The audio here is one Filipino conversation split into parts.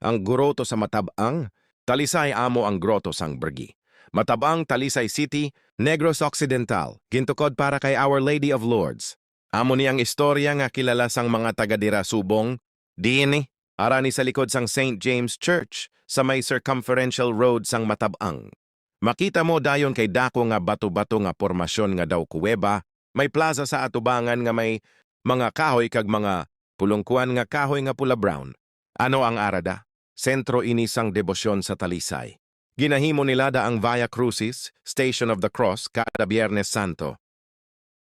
ang groto sa Matabang, Talisay amo ang groto sang Bergi. Matabang, Talisay City, Negros Occidental, gintukod para kay Our Lady of Lourdes. Amo ni ang istorya nga kilala sang mga taga-dira subong, diini, arani sa likod sang St. James Church sa may circumferential road sang Matabang. Makita mo dayon kay dako nga bato-bato nga pormasyon nga daw kuweba, may plaza sa atubangan nga may mga kahoy kag mga pulungkuan nga kahoy nga pula brown. Ano ang arada? Sentro inisang debosyon sa Talisay. Ginahimo nila da ang Via Crucis, Station of the Cross, kada Biyernes Santo.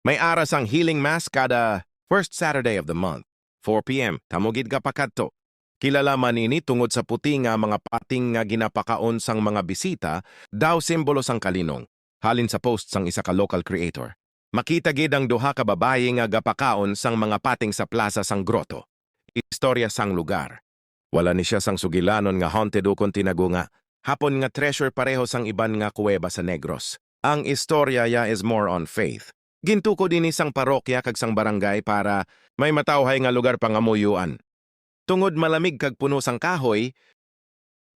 May aras ang healing mass kada first Saturday of the month, 4 p.m. Tamugid ka pakadto. Kilala manini tungod sa puti nga mga pating nga ginapakaon sang mga bisita, daw simbolo sang kalinong. Halin sa post sang isa ka local creator. Makita gid ang duha ka babaye nga gapakaon sang mga pating sa plaza sang groto. Istorya sang lugar. Wala ni siya sang sugilanon nga haunted o kon tinagunga. Hapon nga treasure pareho sang iban nga kuweba sa Negros. Ang istorya ya is more on faith. Gintuko din isang parokya kag sang barangay para may matawhay nga lugar pangamuyuan. Tungod malamig kag puno sang kahoy,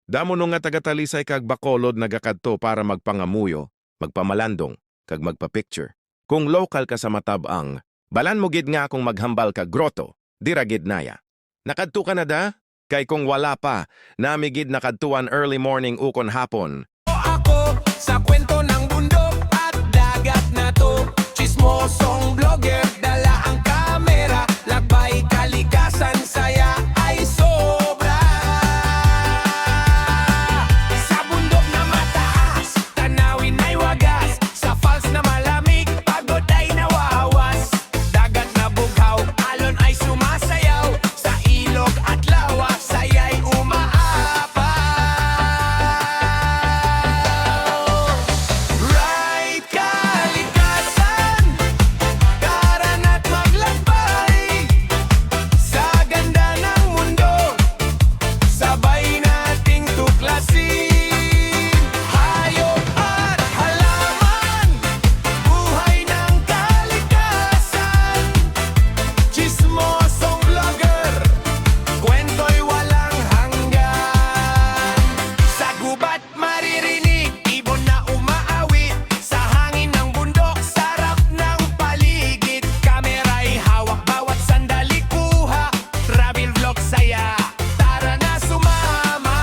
damo no nga taga-Talisay kag Bacolod nagakadto para magpangamuyo, magpamalandong, kag magpa-picture. Kung local ka sa Matabang, balan mo gid nga akong maghambal kag groto, dira gid naya. Nakadto ka na da? Kay kung wala pa, namigid nakadtuan early morning ukon hapon. Ako sa kwento ng bundok at dagat na to, chismosong vlogger, dala ang kamera, labay kalikasan, saya ay sobra. Sa bundok na mataas, tanawin ay wagas, sa falls na malamig, pagod ay nawawas. Dagat na bughaw, alon ay sumasayaw, sa ilog at lawa, saya'y umaapaw. Right kalikasan, karan at maglakbay, sa ganda ng mundo, sabay nating tuklasin. Hayop at halaman, buhay ng kalikasan, chismosong vlogger, kwento'y walang hanggan. Sa gubat maririnig, ibon na umaawit, sa hangin ng bundok, sarap ng paligid. Kamera'y hawak, bawat sandali kuha, travel vlog saya, tara na sumama.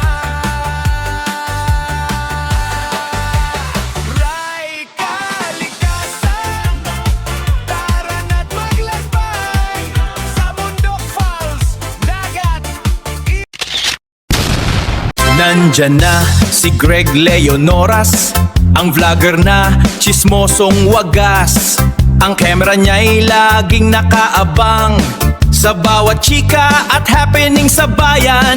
Ray kalikasan, tara na't maglakbay, sa bundok, falls, dagat. Nandyan na si Greg Leonoras, ang vlogger na chismosong wagas. Ang camera niya'y laging nakaabang sa bawat chika at happening sa bayan.